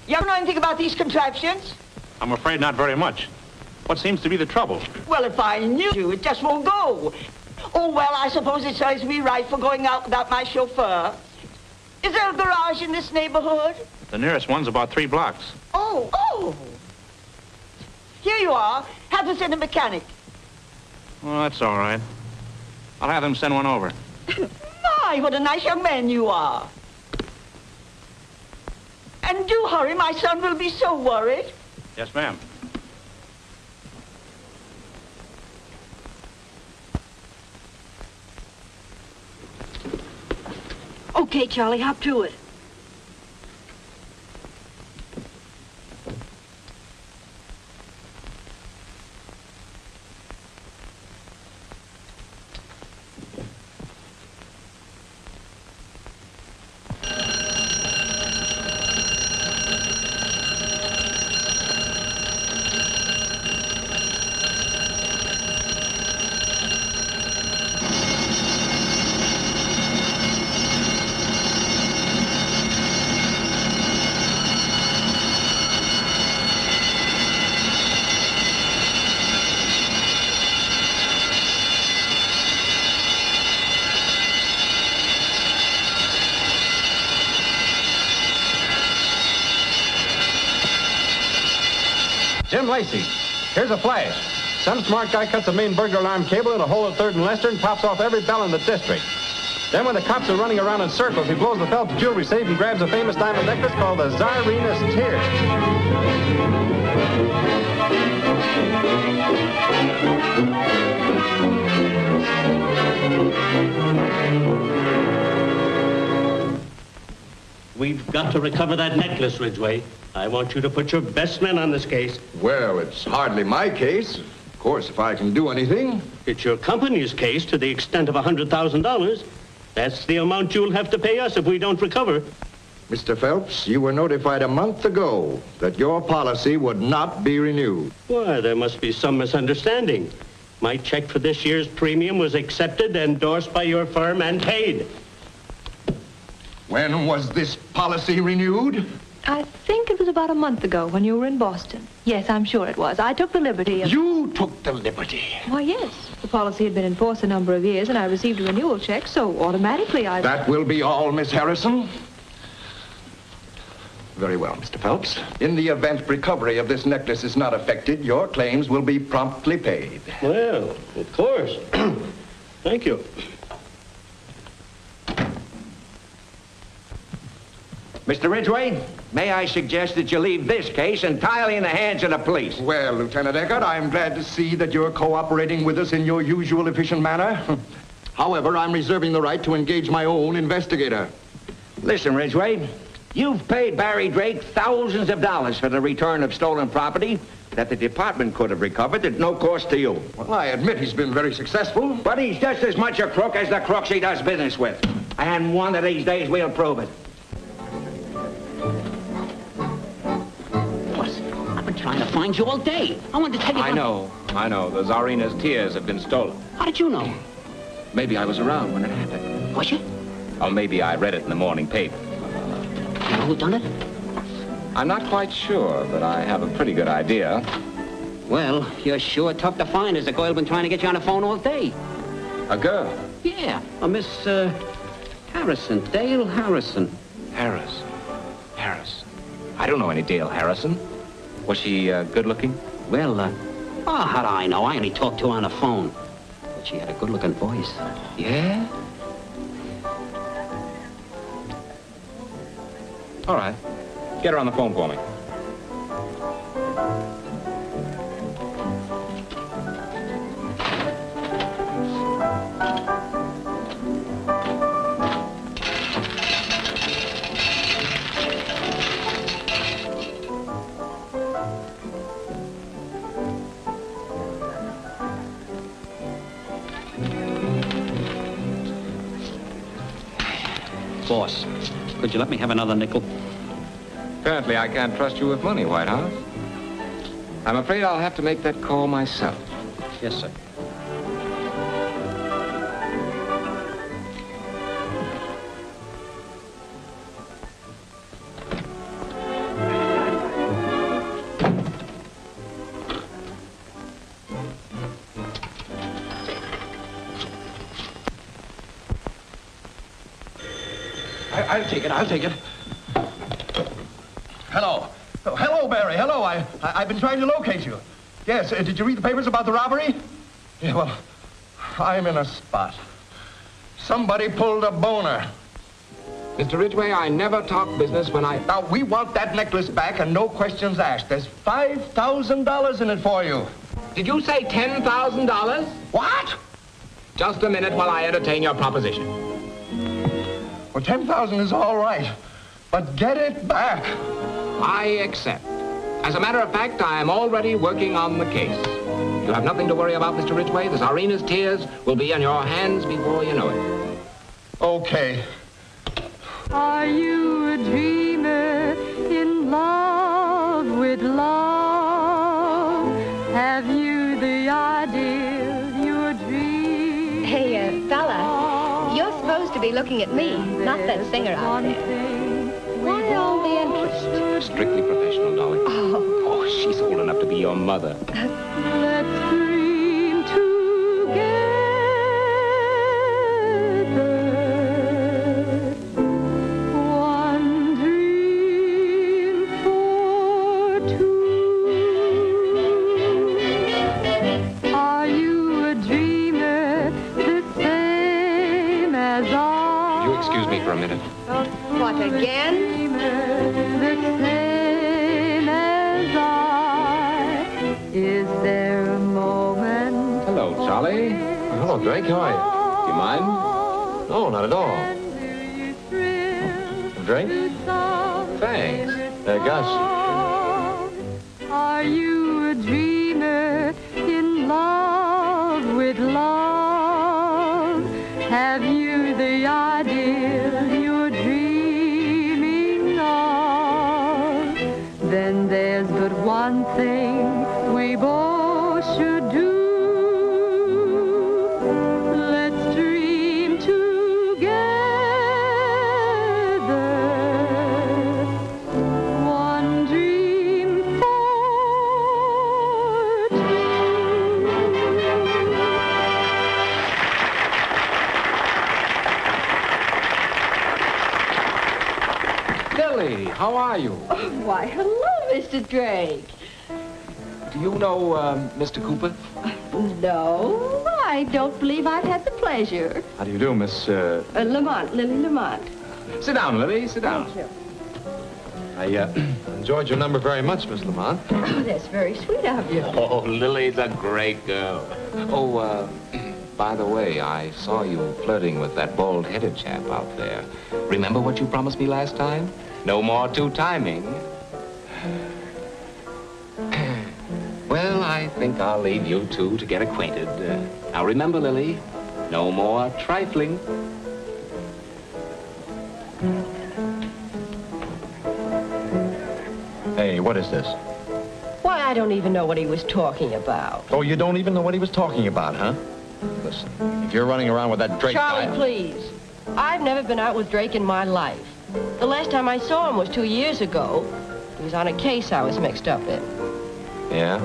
You know anything about these contraptions? I'm afraid not very much. What seems to be the trouble? Well, if I knew you, it just won't go. Oh, well, I suppose it serves me right for going out without my chauffeur. Is there a garage in this neighborhood? The nearest one's about 3 blocks. Oh. Here you are. Have to send a mechanic. Well, that's all right. I'll have them send one over. My, what a nice young man you are. And do hurry, my son will be so worried. Yes, ma'am. Okay, Charlie, hop to it. Jim Lacey, here's a flash. Some smart guy cuts a main burglar alarm cable in a hole at 3rd and Lester and pops off every bell in the district. Then when the cops are running around in circles, he blows the Phelps jewelry safe and grabs a famous diamond necklace called the Tsarina's Tear. We've got to recover that necklace, Ridgway. I want you to put your best men on this case. Well, it's hardly my case. Of course, if I can do anything. It's your company's case to the extent of $100,000. That's the amount you'll have to pay us if we don't recover. Mr. Phelps, you were notified a month ago that your policy would not be renewed. Why, there must be some misunderstanding. My check for this year's premium was accepted, endorsed by your firm, and paid. When was this policy renewed? I think it was about a month ago when you were in Boston. Yes, I'm sure it was. I took the liberty of... You took the liberty? Why, yes. The policy had been in force a number of years, and I received a renewal check, so automatically I... That will be all, Miss Harrison. Very well, Mr. Phelps. In the event recovery of this necklace is not affected, your claims will be promptly paid. Well, of course. Thank you. Mr. Ridgway, may I suggest that you leave this case entirely in the hands of the police? Well, Lieutenant Eckert, I'm glad to see that you're cooperating with us in your usual efficient manner. However, I'm reserving the right to engage my own investigator. Listen, Ridgway, you've paid Barry Drake thousands of dollars for the return of stolen property that the department could have recovered at no cost to you. Well, I admit he's been very successful. But he's just as much a crook as the crooks he does business with. And one of these days we'll prove it. Trying to find you all day. I wanted to tell you... I know. The Tsarina's tears have been stolen. How did you know? Maybe I was around when it happened. Was you? Or maybe I read it in the morning paper. You know who done it? I'm not quite sure, but I have a pretty good idea. Well, you're sure tough to find. There's a girl been trying to get you on the phone all day. A girl? Yeah, a Miss, Harrison. Dale Harrison. Harrison. I don't know any Dale Harrison. Was she good looking? Well, how do I know? I only talked to her on the phone. But she had a good-looking voice. Yeah? All right. Get her on the phone for me. Boss, could you let me have another nickel? Apparently I can't trust you with money, Whitehouse. I'm afraid I'll have to make that call myself. Yes, sir. I'll take it. I'll take it. Hello. Oh, hello, Barry. Hello. I've been trying to locate you. Yes. Did you read the papers about the robbery? Yeah, well, I'm in a spot. Somebody pulled a boner. Mr. Ridgway, I never talk business when I... Now, we want that necklace back and no questions asked. There's $5,000 in it for you. Did you say $10,000? What? Just a minute while I entertain your proposition. Well, $10,000 is all right, but get it back. I accept. As a matter of fact, I am already working on the case. You have nothing to worry about, Mr. Ridgway. The Czarina's tears will be on your hands before you know it. Okay. Are you a dreamer in love with love? Have you the ideal you're dreaming? Hey, fella, you're supposed to be looking at me, not that singer out there. Why all the interest? Strictly professional, Dolly. Oh, she's old enough to be your mother. Let's dream together. One dream for two. Are you a dreamer the same as I? Would you excuse me for a minute? What, again? The same as I. Is there a moment? Hello, Charlie. Hello, Drake. How are you? Do you mind? No, not at all. Drink? Thanks. Gus. Are you a dreamer in love with love? Have you the ideal you're dreaming of? Then there's but one thing we both should do. Let's dream together. One dream for two. Lily, how are you? Why, hello, Mr. Drake. Do you know Mr. Cooper? No, I don't believe I've had the pleasure. How do you do, Miss... Lamont, Lily Lamont. Sit down, Lily. Sit down. Thank you. I enjoyed your number very much, Miss Lamont. Oh, that's very sweet of you. Oh, Lily's a great girl. Oh, by the way, I saw you flirting with that bald-headed chap out there. Remember what you promised me last time? No more two-timing. Well, I think I'll leave you two to get acquainted. Now remember, Lily, no more trifling. Hey, what is this? Why, I don't even know what he was talking about. Oh, you don't even know what he was talking about, huh? Listen, if you're running around with that Drake Charlie, guy... please. I've never been out with Drake in my life. The last time I saw him was 2 years ago. He was on a case I was mixed up in. Yeah?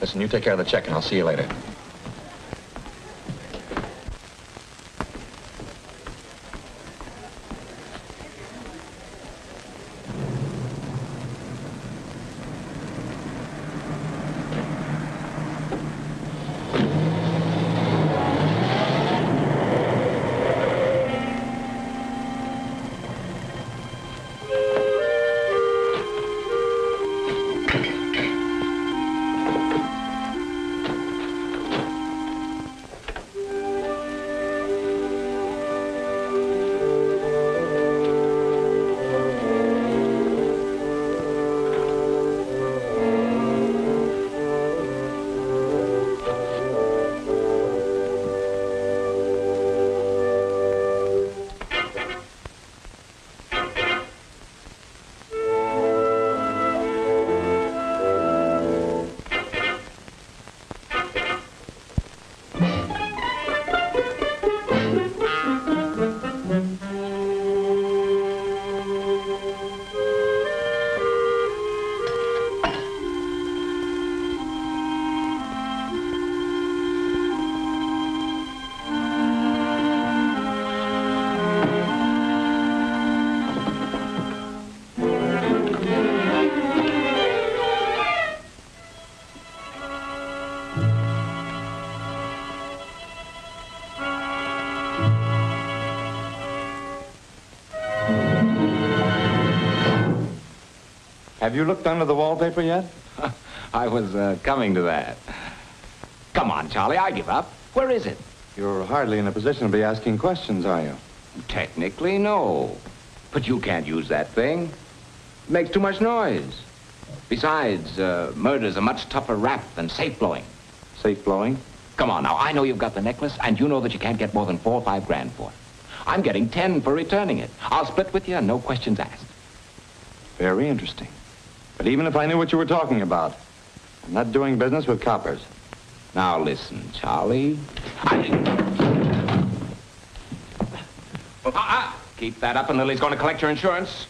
Listen, you take care of the check and I'll see you later. Have you looked under the wallpaper yet? I was coming to that. Come on, Charlie, I give up. Where is it? You're hardly in a position to be asking questions, are you? Technically, no. But you can't use that thing. It makes too much noise. Besides, murder's a much tougher rap than safe blowing. Safe blowing? Come on now, I know you've got the necklace, and you know that you can't get more than 4 or 5 grand for it. I'm getting 10 for returning it. I'll split with you and no questions asked. Very interesting. But even if I knew what you were talking about, I'm not doing business with coppers. Now listen, Charlie. Keep that up and Lily's going to collect your insurance.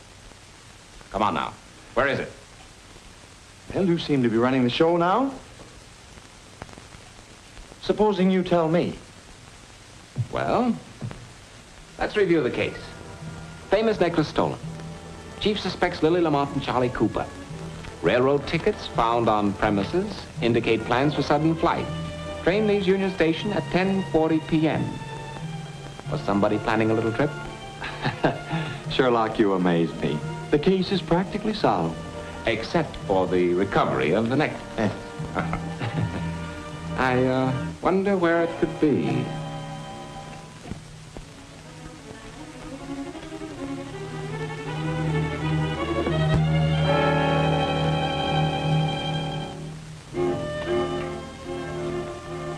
Come on now. Where is it? Well, you seem to be running the show now. Supposing you tell me. Well, let's review the case. Famous necklace stolen. Chief suspects Lily Lamont and Charlie Cooper. Railroad tickets found on premises indicate plans for sudden flight. Train leaves Union Station at 10:40 p.m. Was somebody planning a little trip? Sherlock, you amaze me. The case is practically solved. Except for the recovery of the necklace. I wonder where it could be.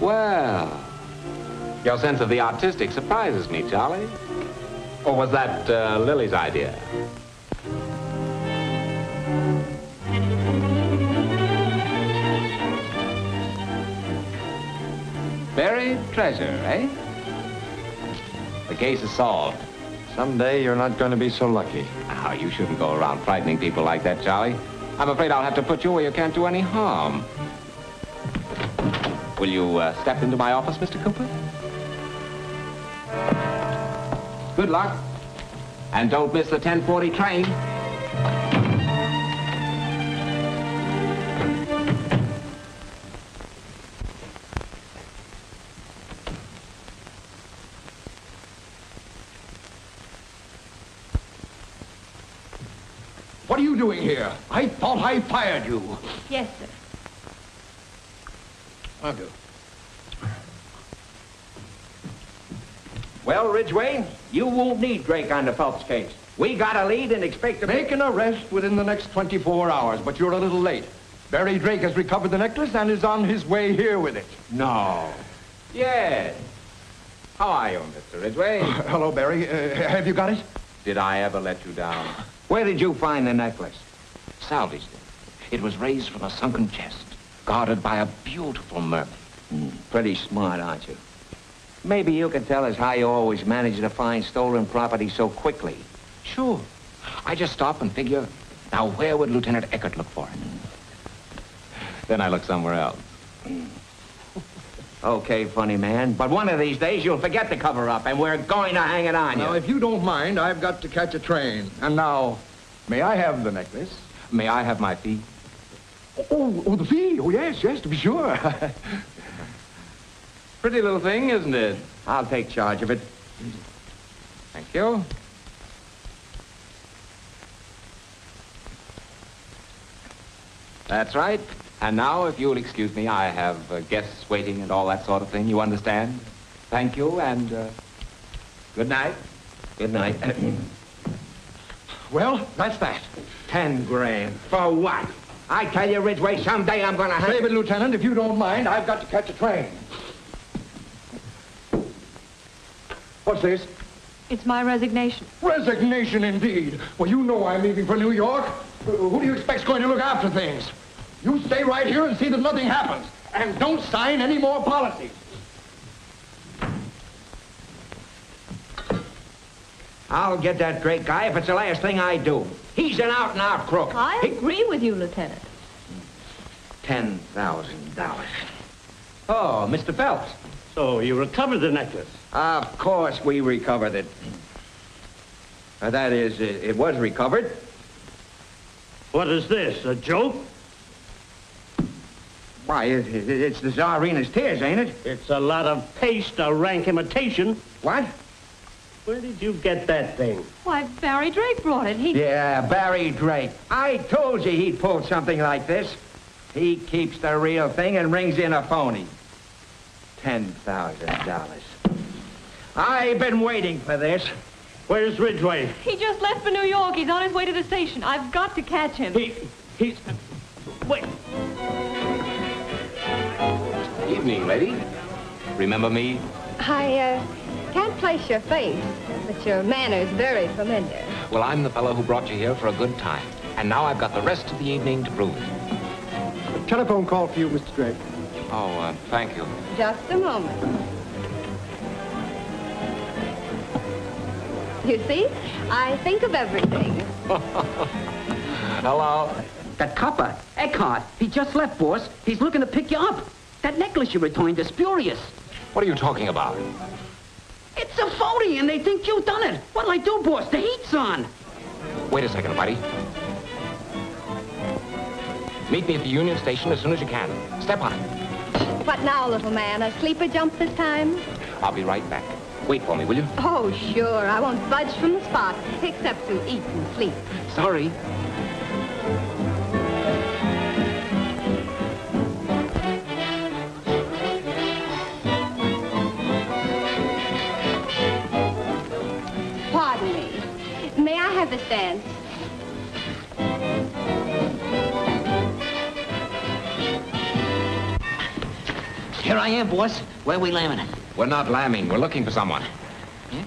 Well, your sense of the artistic surprises me, Charlie. Or was that Lily's idea? Buried treasure, eh? The case is solved. Someday you're not going to be so lucky. Oh, you shouldn't go around frightening people like that, Charlie. I'm afraid I'll have to put you where you can't do any harm. Will you step into my office, Mr. Cooper? Good luck. And don't miss the 10:40 train. What are you doing here? I thought I fired you. Yes, sir. Thank you. Well, Ridgway, you won't need Drake on the Phelps case. We got a lead and expect to make an arrest within the next 24 hours, but you're a little late. Barry Drake has recovered the necklace and is on his way here with it. No. Yes. How are you, Mr. Ridgway? Hello, Barry. Have you got it? Did I ever let you down? Where did you find the necklace? Salvaged it. It was raised from a sunken chest, guarded by a beautiful mermaid. Pretty smart, aren't you? Maybe you can tell us how you always manage to find stolen property so quickly. Sure. I just stop and figure, now where would Lieutenant Eckert look for it? Then I look somewhere else. Okay, funny man, but one of these days you'll forget the cover-up and we're going to hang it on you. Now, if you don't mind, I've got to catch a train. And now, may I have the necklace? May I have my fee? Oh, the fee? Oh, yes, to be sure. Pretty little thing, isn't it? I'll take charge of it. Thank you. That's right. And now, if you'll excuse me, I have guests waiting and all that sort of thing. You understand? Thank you, and good night. Good night. Well, that's that. 10 grand. For what? I tell you, Ridgway, someday I'm going to Save it, Lieutenant. If you don't mind, I've got to catch a train. What's this? It's my resignation. Resignation, indeed. Well, you know I'm leaving for New York. Who do you expect's going to look after things? You stay right here and see that nothing happens. And don't sign any more policies. I'll get that Drake guy if it's the last thing I do. He's an out-and-out crook. I agree with you, Lieutenant. $10,000. Oh, Mr. Phelps. So you recovered the necklace? Of course we recovered it. That is, it was recovered. What is this, a joke? Why, it's the Tsarina's tears, ain't it? It's a lot of paste, a rank imitation. What? Where did you get that thing? Why, Barry Drake brought it. Yeah, Barry Drake. I told you he'd pull something like this. He keeps the real thing and rings in a phony. $10,000. I've been waiting for this. Where's Ridgway? He just left for New York. He's on his way to the station. I've got to catch him. He's... Wait. Evening, lady. Remember me? I can't place your face, but your manner's very familiar. Well, I'm the fellow who brought you here for a good time. And now I've got the rest of the evening to prove it. A telephone call for you, Mr. Drake. Oh, thank you. Just a moment. You see, I think of everything. Hello. That copper, Eckhart, he just left, boss. He's looking to pick you up. That necklace you returned is spurious. What are you talking about? It's a phony, and they think you done it. What'll I do, boss? The heat's on. Wait a second, buddy. Meet me at the Union Station as soon as you can. Step on it. What now, little man? A sleeper jump this time? I'll be right back. Wait for me, will you? Oh, sure. I won't budge from the spot, except to eat and sleep. Sorry. Pardon me. May I have this dance? Here I am, boss. Where are we lambing? We're not lambing. We're looking for someone. Yeah?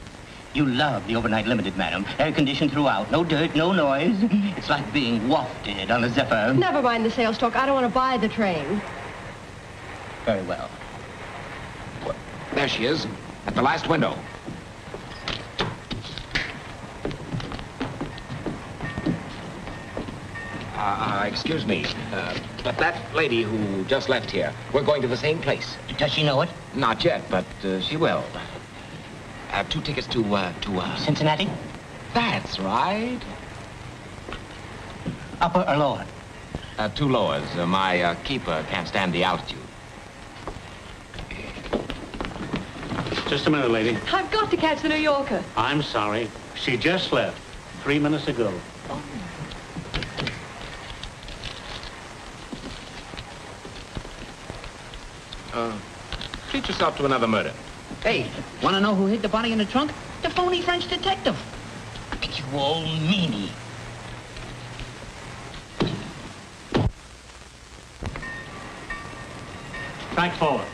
You love the overnight limited, madam. Air-conditioned throughout. No dirt, no noise. It's like being wafted on a zephyr. Never mind the sales talk. I don't want to buy the train. Very well. There she is, at the last window. Excuse me, but that lady who just left here, we're going to the same place. Does she know it? Not yet, but she will. 2 tickets to Cincinnati? That's right. Upper or lower? 2 lowers. My keeper can't stand the altitude. Just a minute, lady. I've got to catch the New Yorker. I'm sorry. She just left 3 minutes ago. Treat yourself to another murder. Hey, want to know who hid the body in the trunk? The phony French detective. You old meanie. Back forward.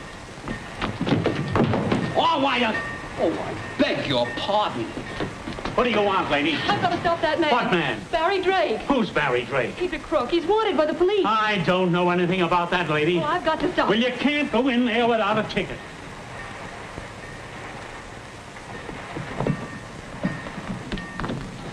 Oh, why you... Oh, I beg your pardon. What do you want, lady? I've got to stop that man. What man? Barry Drake. Who's Barry Drake? He's a crook. He's wanted by the police. I don't know anything about that, lady. Oh, I've got to stop. Well, you can't go in there without a ticket.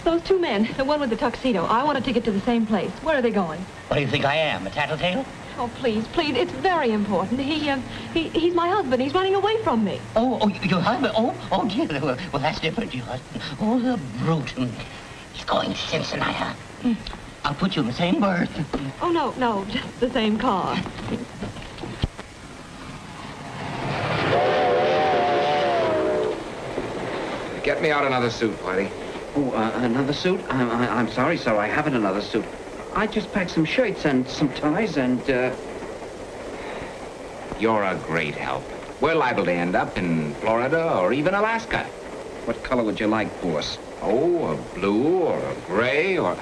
Those 2 men, the one with the tuxedo, I want a ticket to the same place. Where are they going? What do you think I am, a tattletale? Oh, please, please, it's very important. He's my husband. He's running away from me. Oh, your husband? Oh, dear. Well, that's different, your husband. Oh, the brute. He's going to Cincinnati. I'll put you in the same berth. Oh, no, just the same car. Get me out another suit, Whitey. Oh, another suit? I'm sorry, sir. I haven't another suit. I just packed some shirts and some ties and, You're a great help. We're liable to end up in Florida or even Alaska. What color would you like, boss? Oh, a blue or a gray or...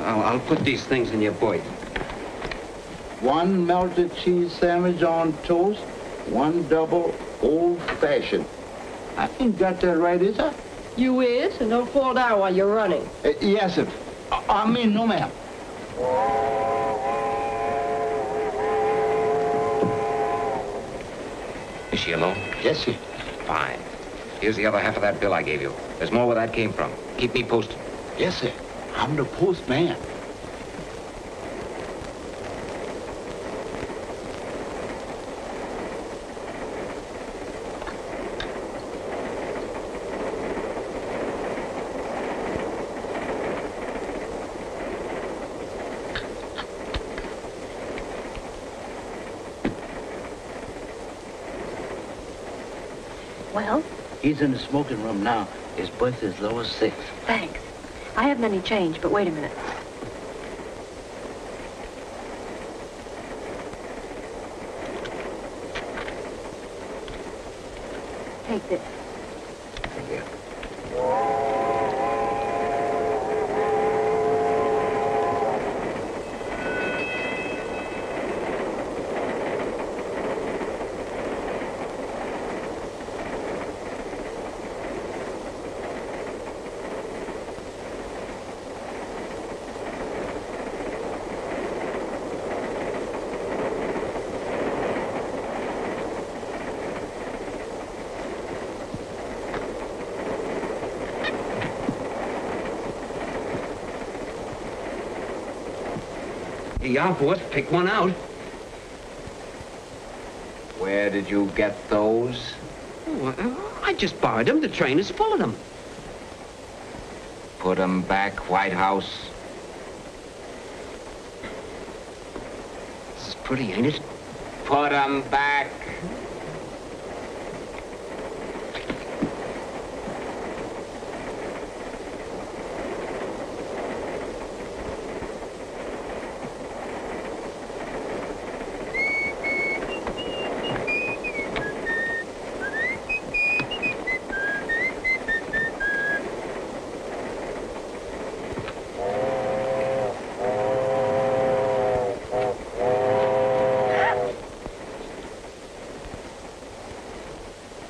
I'll put these things in your berth. 1 melted cheese sandwich on toast, 1 double old-fashioned. I ain't got that right, is I? You is, and don't fall down while you're running. Yes, sir. I mean, no, ma'am. Is she alone? Yes, sir. Fine. Here's the other half of that bill I gave you. There's more where that came from. Keep me posted. Yes, sir. I'm the postman. Well, He's in the smoking room now. His breath is low as 6. Thanks. I haven't any change, but wait a minute. Take this. Thank you. Yeah, boss, pick one out. Where did you get those? Oh, I just borrowed them. The train is full of them. Put them back, White House. This is pretty, ain't it? Put them back.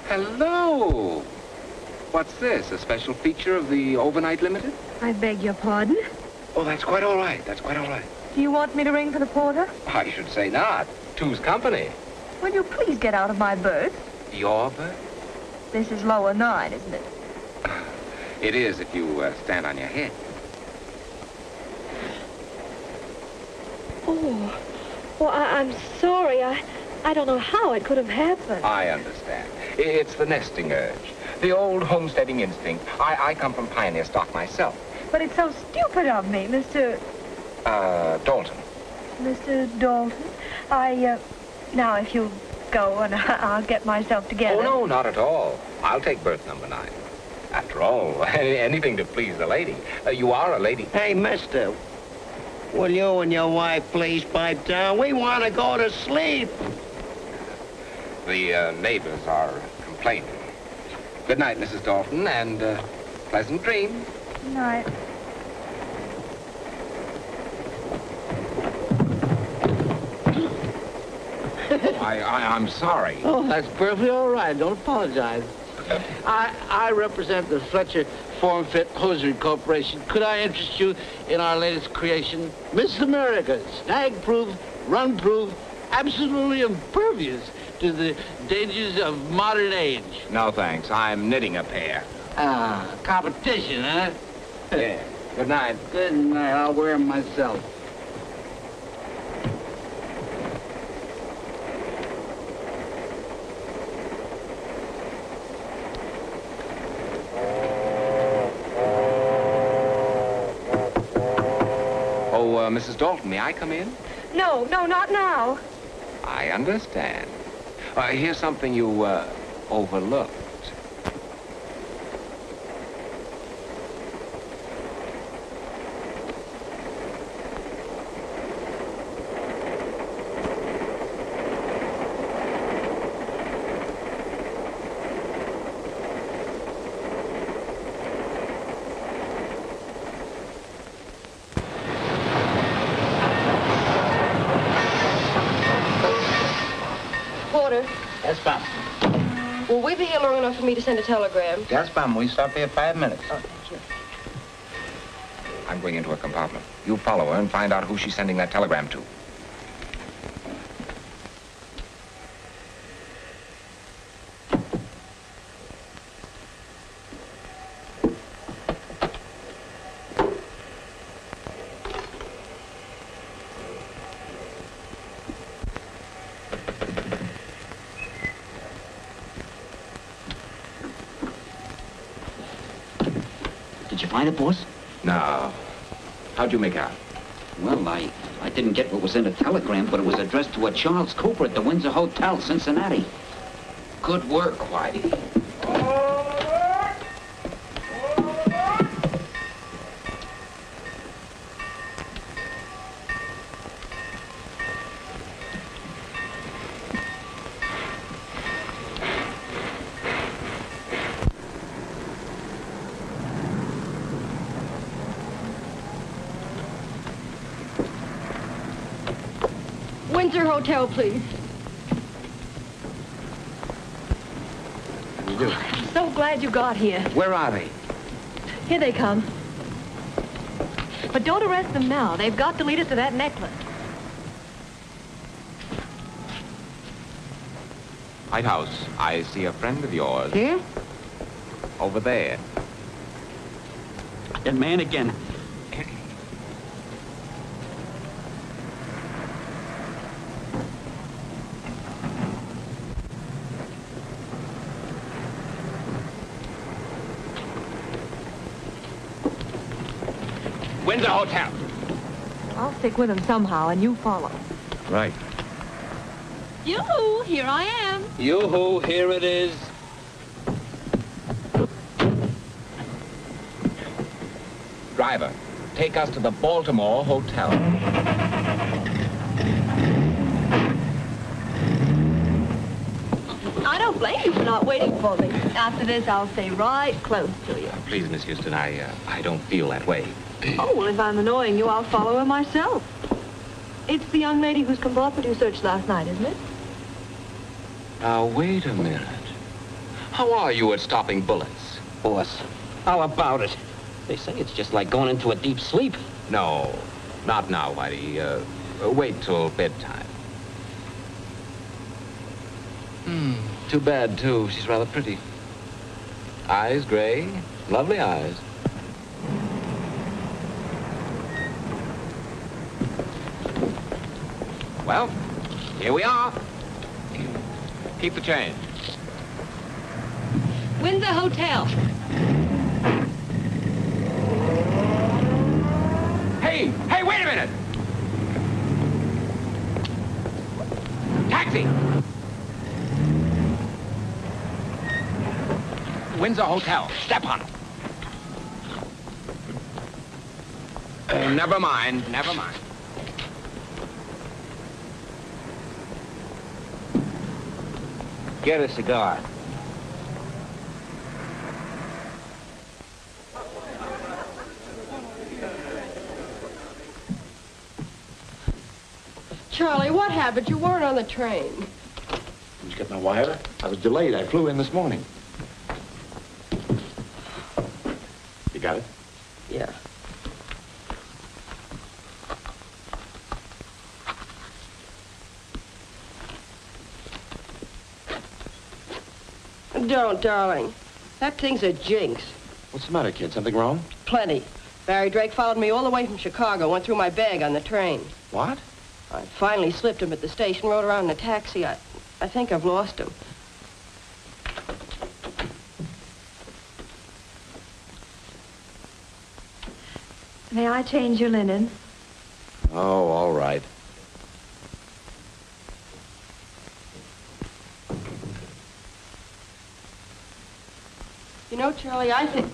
Hello. What's this, a special feature of the Overnight Limited? I beg your pardon? Oh, that's quite all right. That's quite all right. Do you want me to ring for the porter? I should say not. Two's company. Will you please get out of my berth? Your berth? This is lower 9, isn't it? It is if you stand on your head. Oh, well, I'm sorry. I don't know how it could have happened. I understand. It's the nesting urge. The old homesteading instinct. I come from pioneer stock myself. But it's so stupid of me, Mr. Dalton. Mr. Dalton. Now, if you'll go and I'll get myself together. Oh, no, not at all. I'll take berth number 9. After all, anything to please the lady. You are a lady. Hey, mister, will you and your wife please pipe down? We want to go to sleep. The neighbors are complaining. Good night, Mrs. Dalton, and pleasant dreams. Good night. I'm sorry. Oh, that's perfectly all right. Don't apologize. I represent the Fletcher Form Fit Hosiery Corporation. Could I interest you in our latest creation, Miss America, snag-proof, run-proof, absolutely impervious to the dangers of modern age. No, thanks. I'm knitting a pair. Ah, competition, huh? Yeah. Good night. Good night. I'll wear them myself. Oh, Mrs. Dalton, may I come in? No, not now. I understand. Here's something you overlooked. Porter, Yes, ma'am. will we be here long enough for me to send a telegram? Yes, ma'am. We stop here 5 minutes. Oh, thank you. I'm going into her compartment. You follow her and find out who she's sending that telegram to. Did you find it, boss? No. How'd you make out? Well, I didn't get what was in the telegram, but it was addressed to a Charles Cooper at the Windsor Hotel, Cincinnati. Good work, Whitey. Windsor Hotel, please. How do you do? I'm so glad you got here. Where are they? Here they come. But don't arrest them now. They've got to lead us to that necklace. Lighthouse, I see a friend of yours. Here? Over there. That man again. Windsor Hotel. I'll stick with them somehow, and you follow. Right. Yoo-hoo, here I am. Yoo-hoo, here it is. Driver, take us to the Baltimore Hotel. I don't blame you for not waiting for me. After this, I'll stay right close to you. Please, Miss Houston, I don't feel that way. Oh, well, if I'm annoying you, I'll follow her myself. It's the young lady whose compartment you searched last night, isn't it? Now, wait a minute. How are you at stopping bullets? Boss, how about it? They say it's just like going into a deep sleep. No, not now, Whitey. Wait till bedtime. Too bad, too. She's rather pretty. Eyes gray, lovely eyes. Well, here we are. Keep the change. Windsor Hotel. Hey, wait a minute! Taxi! Windsor Hotel. Step on it. Oh, never mind, never mind. Get a cigar. Charlie, what happened? You weren't on the train. Did you get my wire? I was delayed. I flew in this morning. You got it? Yeah. Don't, darling. That thing's a jinx. What's the matter, kid? Something wrong? Plenty. Barry Drake followed me all the way from Chicago, went through my bag on the train. What? I finally slipped him at the station, rode around in a taxi. I think I've lost him. May I change your linen? Oh, all right. You know, Charlie, I think...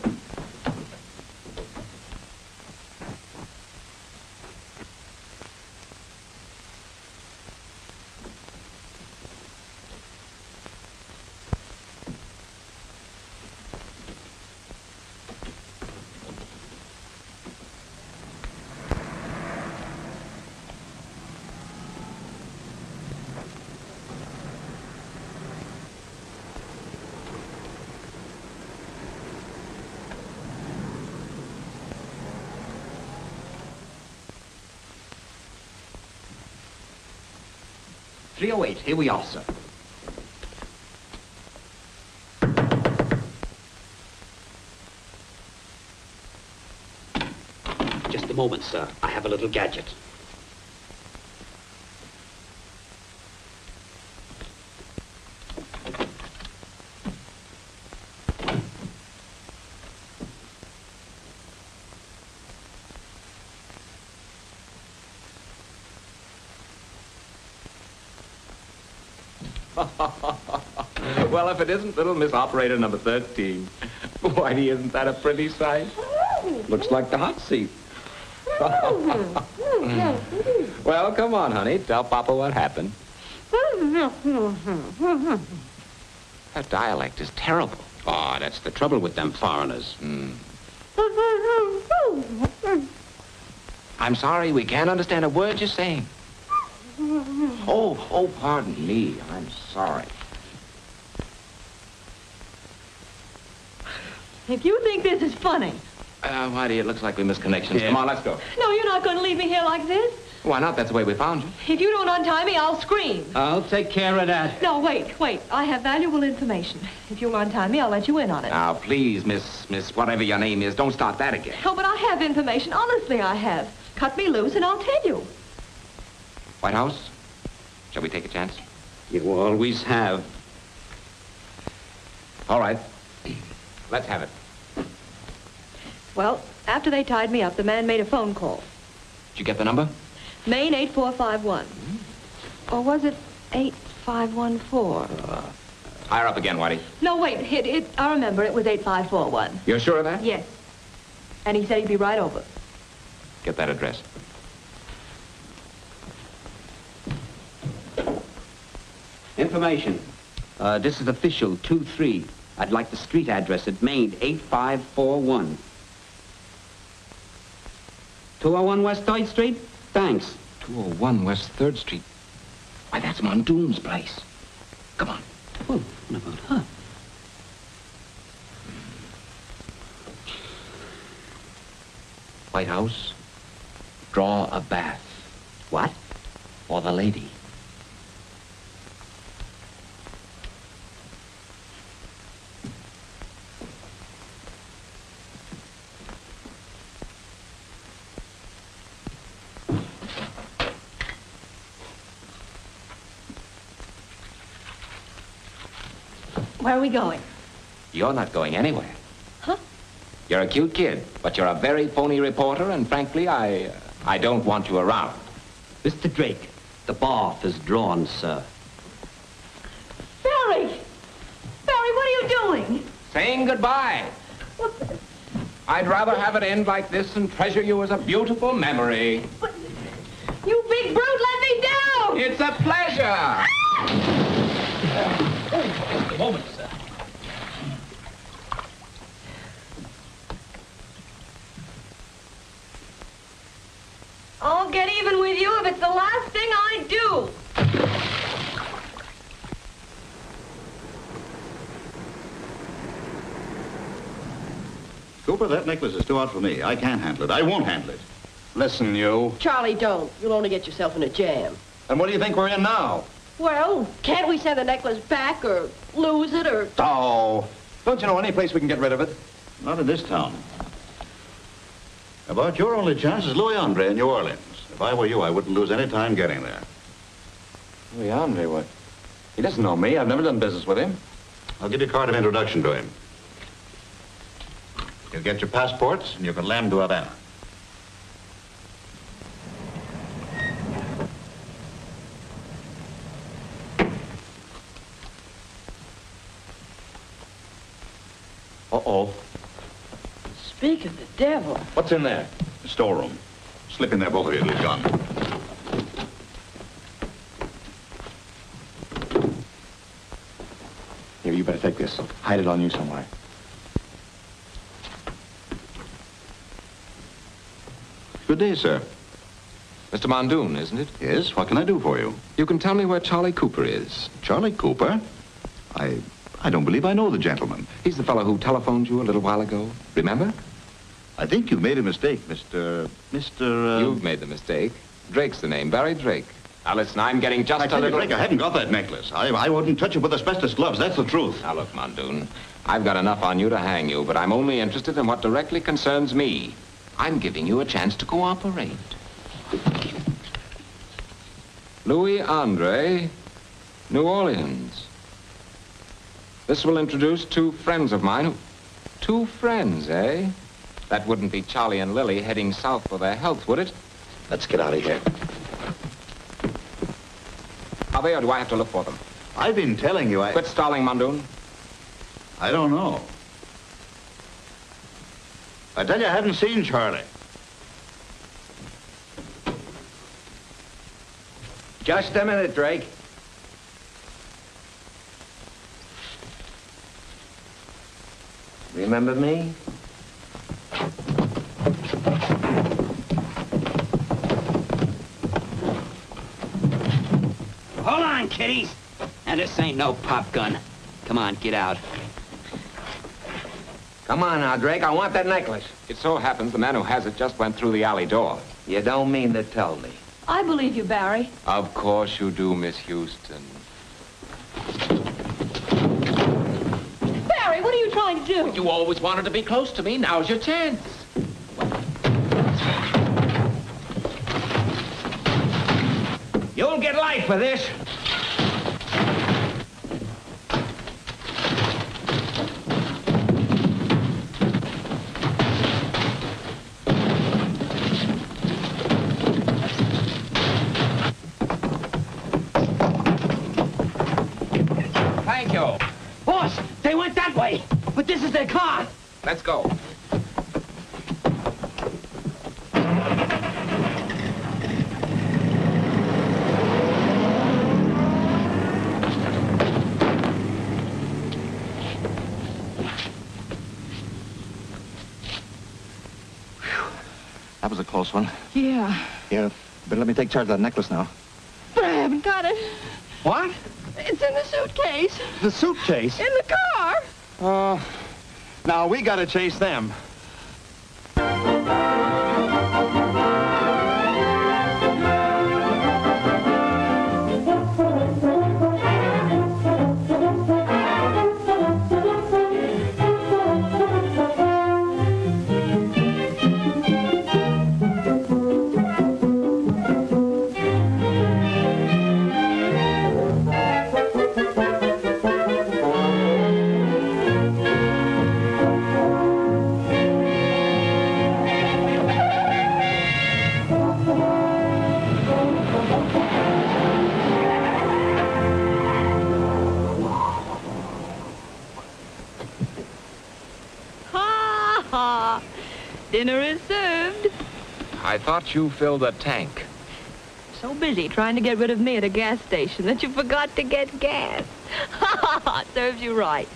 Here we are, sir. Just a moment, sir. I have a little gadget. Well, if it isn't little Miss Operator number 13. Whitey, isn't that a pretty sight? Looks like the hot seat. Well, come on, honey. Tell Papa what happened. That dialect is terrible. Oh, that's the trouble with them foreigners. I'm sorry, we can't understand a word you're saying. Oh, pardon me. I'm sorry. If you think this is funny. Whitey, it looks like we missed connections. Yeah. Come on, let's go. No, you're not going to leave me here like this. Why not? That's the way we found you. If you don't untie me, I'll scream. I'll take care of that. No, wait. I have valuable information. If you'll untie me, I'll let you in on it. Now, please, Miss whatever your name is, don't start that again. Oh, but I have information. Honestly, I have. Cut me loose and I'll tell you. White House? Shall we take a chance? You always have. All right. Let's have it. Well, after they tied me up, the man made a phone call. Did you get the number? Maine 8451. Or was it 8514? Higher up again, Whitey. No, wait. I remember. It was 8541. You're sure of that? Yes. And he said he'd be right over. Get that address. Information. This is official 2-3. I'd like the street address at Maine 8541. 201 West 3rd Street? Thanks. 201 West 3rd Street. Why, that's Mondoon's place. Come on. Well, what about her? White House, draw a bath. What? For the lady. Where are we going? You're not going anywhere. Huh? You're a cute kid, but you're a very phony reporter, and frankly, I don't want you around. Mr. Drake, the bath is drawn, sir. Barry! Barry, what are you doing? Saying goodbye. I'd rather have it end like this and treasure you as a beautiful memory. But, you big brute, let me down! It's a pleasure! Just a moment, sir. I'll get even with you if it's the last thing I do. Cooper, that necklace is too hot for me. I can't handle it. I won't handle it. Listen, you. Charlie, don't. You'll only get yourself in a jam. And what do you think we're in now? Well, can't we send the necklace back or lose it or... Oh, don't you know any place we can get rid of it? Not in this town. About your only chance is Louis Andre in New Orleans. If I were you, I wouldn't lose any time getting there. Louis Andre, what? He doesn't know me. I've never done business with him. I'll give you a card of introduction to him. You'll get your passports, and you can land to Havana. Uh-oh. Speak of the devil. What's in there? The storeroom. Slip in there, both of you. It'll be gone. Here, you better take this. Hide it on you somewhere. Good day, sir. Mr. Mondoon, isn't it? Yes, what can I do for you? You can tell me where Charlie Cooper is. Charlie Cooper? I don't believe I know the gentleman. He's the fellow who telephoned you a little while ago. Remember? I think you've made a mistake, Mr. You've made the mistake. Drake's the name, Barry Drake. Now, listen, I'm getting just a little... Drake, I hadn't got that necklace. I wouldn't touch it with asbestos gloves. That's the truth. Now, look, Mondoon, I've got enough on you to hang you, but I'm only interested in what directly concerns me. I'm giving you a chance to cooperate. Louis Andre, New Orleans. This will introduce two friends of mine who... Two friends, eh? That wouldn't be Charlie and Lily heading south for their health, would it? Let's get out of here. Are they, or do I have to look for them? I've been telling you Quit stalling, Mondoon. I don't know. I tell you, I haven't seen Charlie. Just a minute, Drake. Remember me? hold on, kiddies. Now, this ain't no pop gun. Come on, get out. Come on now, Drake. I want that necklace. It so happens the man who has it just went through the alley door. You don't mean to tell me. I believe you, Barry. Of course you do, Miss Houston. Barry, what are you trying to do? You always wanted to be close to me. Now's your chance. You'll get life for this. Thank you. Boss, they went that way, but this is their car. Let's go. That was a close one. Yeah. Here, better let me take charge of that necklace now. But I haven't got it. What? It's in the suitcase. The suitcase? In the car. Now we gotta chase them. Dinner is served. I thought you filled a tank. So busy trying to get rid of me at a gas station that you forgot to get gas. Serves you right.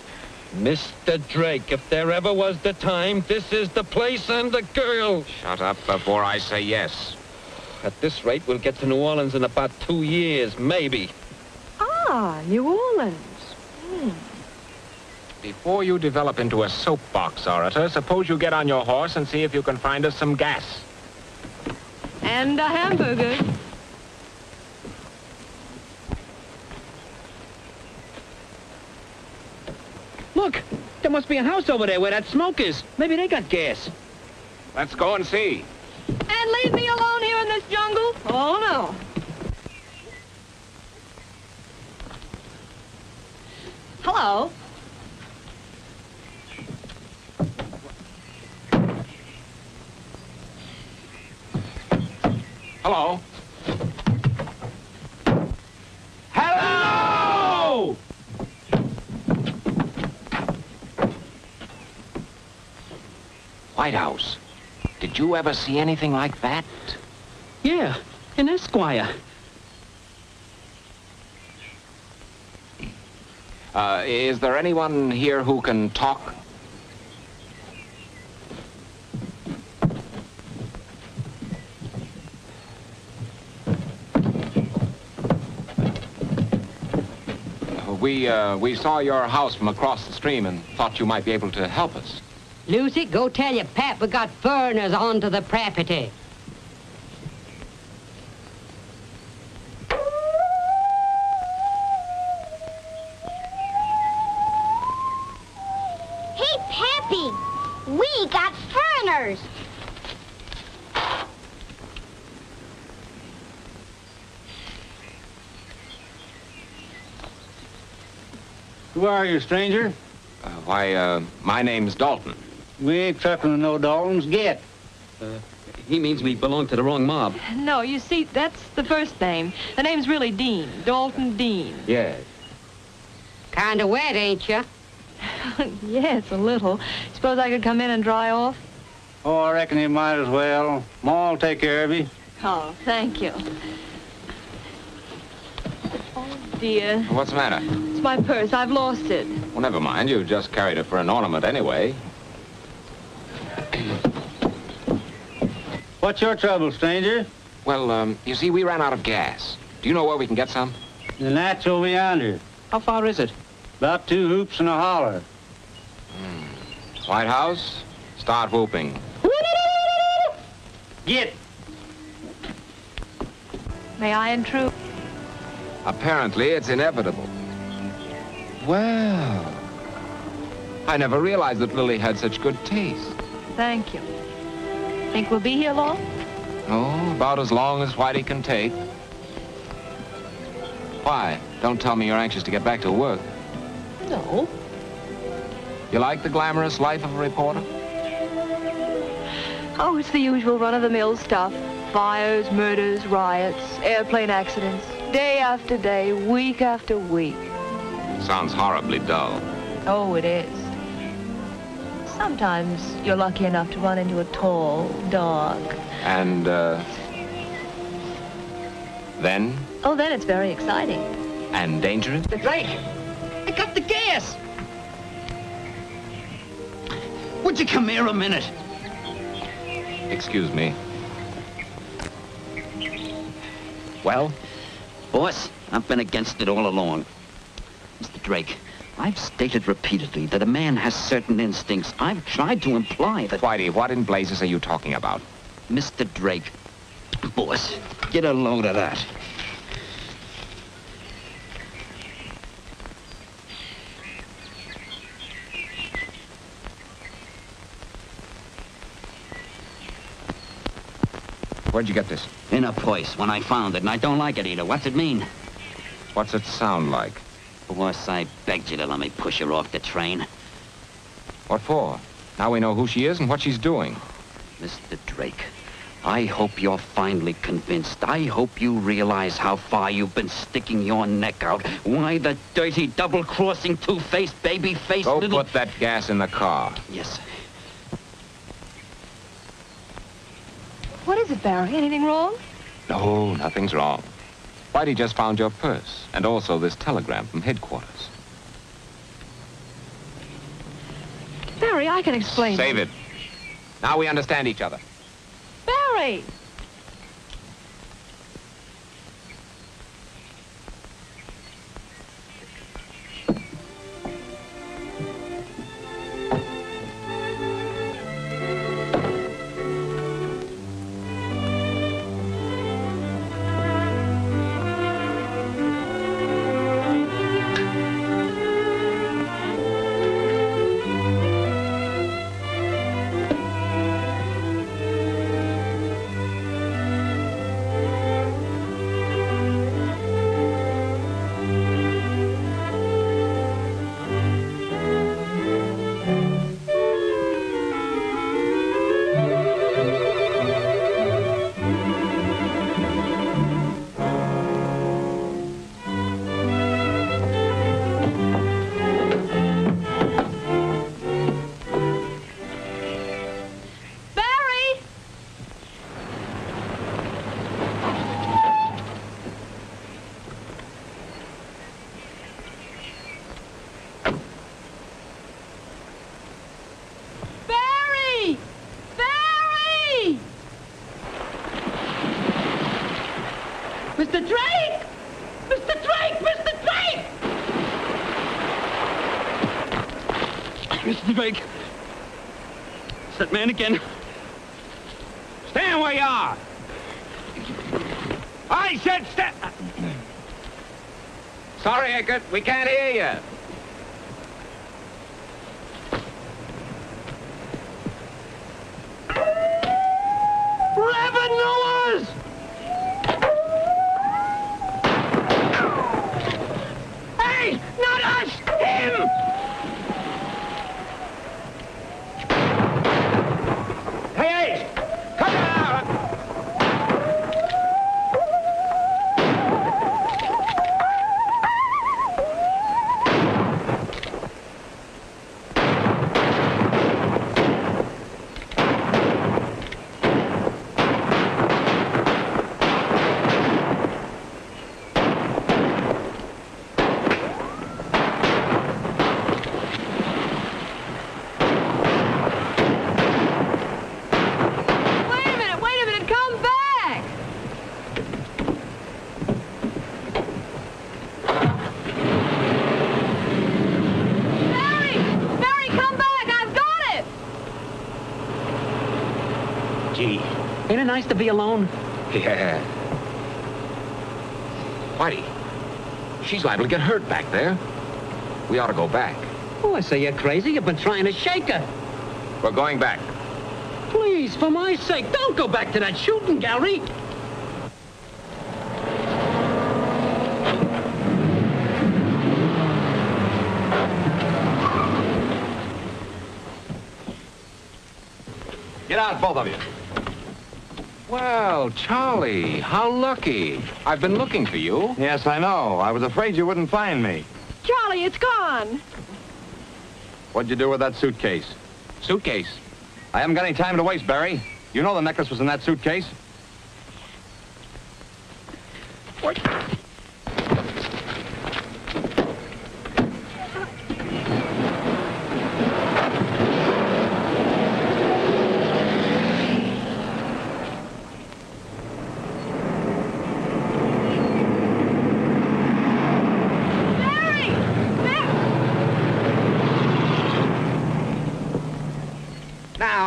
Mr. Drake, if there ever was the time, this is the place and the girl. Shut up before I say yes. At this rate, we'll get to New Orleans in about 2 years, maybe. Ah, New Orleans. Before you develop into a soapbox orator, suppose you get on your horse and see if you can find us some gas. And a hamburger. Look, there must be a house over there where that smoke is. Maybe they got gas. Let's go and see. And leave me alone here in this jungle? Oh, no. Hello. Hello. Hello! White House. Did you ever see anything like that? Yeah, an Esquire. Is there anyone here who can talk? We saw your house from across the stream and thought you might be able to help us. Lucy, go tell your pap we got foreigners onto the property. Hey, Pappy, we got foreigners. Who are you, stranger? My name's Dalton. We ain't trucking to no Daltons. Get. He means we belong to the wrong mob. No, you see, that's the first name. The name's really Dean. Dalton Dean. Yes. Kinda wet, ain't you? Yes, a little. Suppose I could come in and dry off? Oh, I reckon you might as well. Ma will take care of you. Oh, thank you. Oh, dear. What's the matter? It's my purse. I've lost it. Well, never mind. You just carried it for an ornament anyway. What's your trouble, stranger? Well, you see, we ran out of gas. Do you know where we can get some? Then that's over yonder. How far is it? About 2 hoops and a holler. White House, start whooping. Get. May I intrude? Apparently, it's inevitable. Well, I never realized that Lily had such good taste. Thank you. Think we'll be here long? Oh, about as long as Whitey can take. Why? Don't tell me you're anxious to get back to work. No. You like the glamorous life of a reporter? Oh, it's the usual run-of-the-mill stuff. Fires, murders, riots, airplane accidents. Day after day, week after week. Sounds horribly dull. Oh, it is. Sometimes you're lucky enough to run into a tall dog. And, then? Oh, then it's very exciting. And dangerous? The Drake! I got the gas! Would you come here a minute? Excuse me. Well? Boss, I've been against it all along. Mr. Drake, I've stated repeatedly that a man has certain instincts. I've tried to imply that... Whitey, what in blazes are you talking about? Mr. Drake. Boss, get a load of that. Where'd you get this? In a purse, when I found it, and I don't like it either. What's it mean? What's it sound like? Boss, I begged you to let me push her off the train. What for? Now we know who she is and what she's doing. Mr. Drake, I hope you're finally convinced. I hope you realize how far you've been sticking your neck out. Why the dirty, double-crossing, two-faced, baby-faced Go little... put that gas in the car. Yes, sir. What is it, Barry? Anything wrong? No, nothing's wrong. Whitey just found your purse, and also this telegram from headquarters. Barry, I can explain. Save it. Now we understand each other. Barry! Mr. Drake! Mr. Drake! Mr. Drake! Mr. Drake. It's that man again. Stand where you are. I said stand. Sorry, Eckert, we can't hear you. Revenuers! Hey, not us! Him! Hey, come out! Ain't it nice to be alone? Yeah. Whitey, she's liable to get hurt back there. We ought to go back. Oh, I say you're crazy. You've been trying to shake her. We're going back. Please, for my sake, don't go back to that shooting gallery. Get out, both of you. Well, Charlie, how lucky. I've been looking for you. Yes, I know. I was afraid you wouldn't find me. Charlie, it's gone. What'd you do with that suitcase? Suitcase? I haven't got any time to waste, Barry. You know the necklace was in that suitcase. What?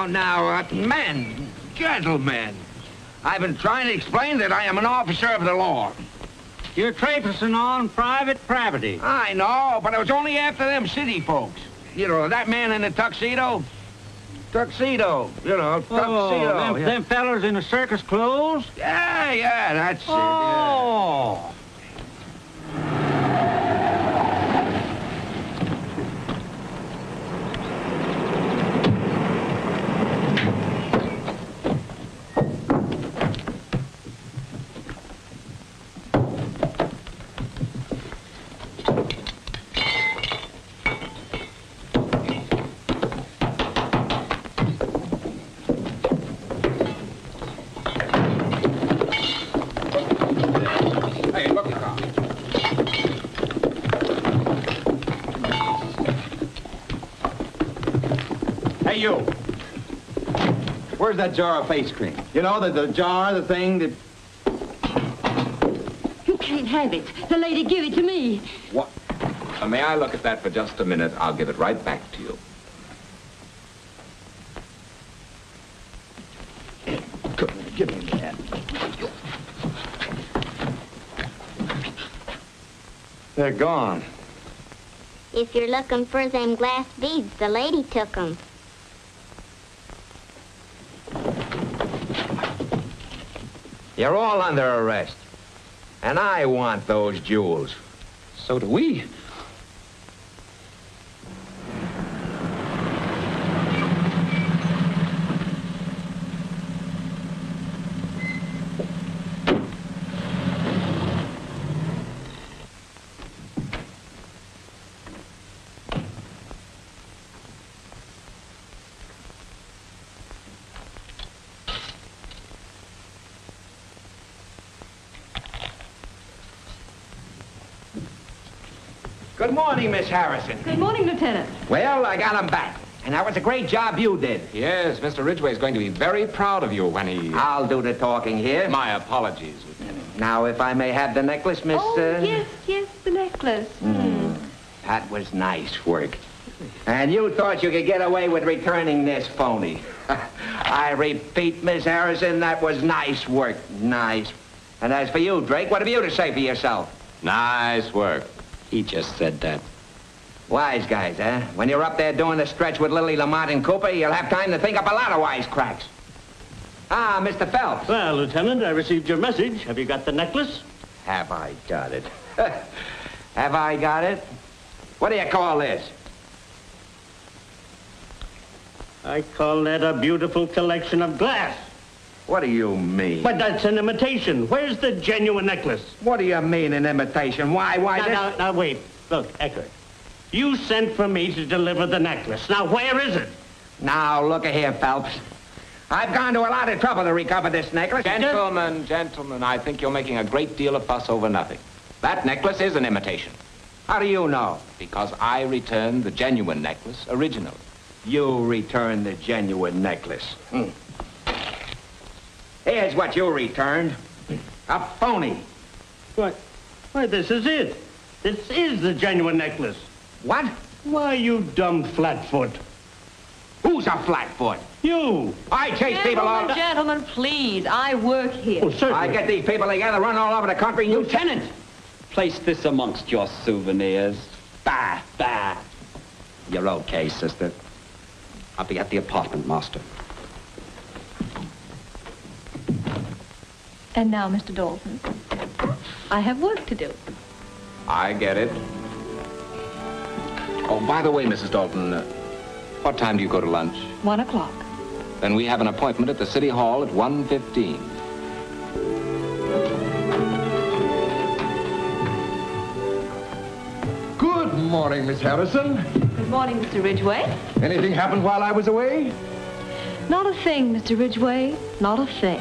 Now, men, gentlemen, I've been trying to explain that I am an officer of the law. You're trespassing on private property. I know, but it was only after them city folks. You know, that man in the tuxedo? Tuxedo, you know, tuxedo. Them fellas in the circus clothes? Yeah, that's it. Oh. Hey, you. Where's that jar of face cream? You know, the jar, the thing that... You can't have it. The lady give it to me. What? May I look at that for just a minute? I'll give it right back to you. Give me that. They're gone. If you're looking for them glass beads, the lady took them. You're all under arrest. And I want those jewels. So do we. Good morning, Miss Harrison. Good morning, Lieutenant. Well, I got him back. And that was a great job you did. Yes, Mr. Ridgway is going to be very proud of you when he... I'll do the talking here. My apologies, Lieutenant. Now, if I may have the necklace, Miss... Oh, yes, the necklace. That was nice work. And you thought you could get away with returning this phony. I repeat, Miss Harrison, that was nice work. Nice. And as for you, Drake, what have you to say for yourself? Nice work. He just said that. Wise guys, eh? When you're up there doing the stretch with Lily Lamont and Cooper, you'll have time to think up a lot of wisecracks. Ah, Mr. Phelps. Well, Lieutenant, I received your message. Have you got the necklace? Have I got it? Have I got it? What do you call this? I call that a beautiful collection of glass. What do you mean? But that's an imitation. Where's the genuine necklace? What do you mean, an imitation? Why, Now, wait. Look, Eckert. You sent for me to deliver the necklace. Now, where is it? Now, look here, Phelps. I've gone to a lot of trouble to recover this necklace. Gentlemen, I think you're making a great deal of fuss over nothing. That necklace is an imitation. How do you know? Because I returned the genuine necklace originally. You returned the genuine necklace. Here's what you returned. A phony. What? Why, this is it. This is the genuine necklace. What? Why, you dumb flatfoot. Who Who's a flatfoot? You. I chase people all... Gentlemen, please. I work here. Oh, certainly. I get these people together, run all over the country, and you... Lieutenant! Place this amongst your souvenirs. Bah, bah. You're okay, sister. I'll be at the apartment, master. And now, Mr. Dalton, I have work to do. I get it. Oh, by the way, Mrs. Dalton, what time do you go to lunch? 1 o'clock. Then we have an appointment at the City Hall at 1:15. Good morning, Miss Harrison. Good morning, Mr. Ridgway. Anything happened while I was away? Not a thing, Mr. Ridgway. Not a thing.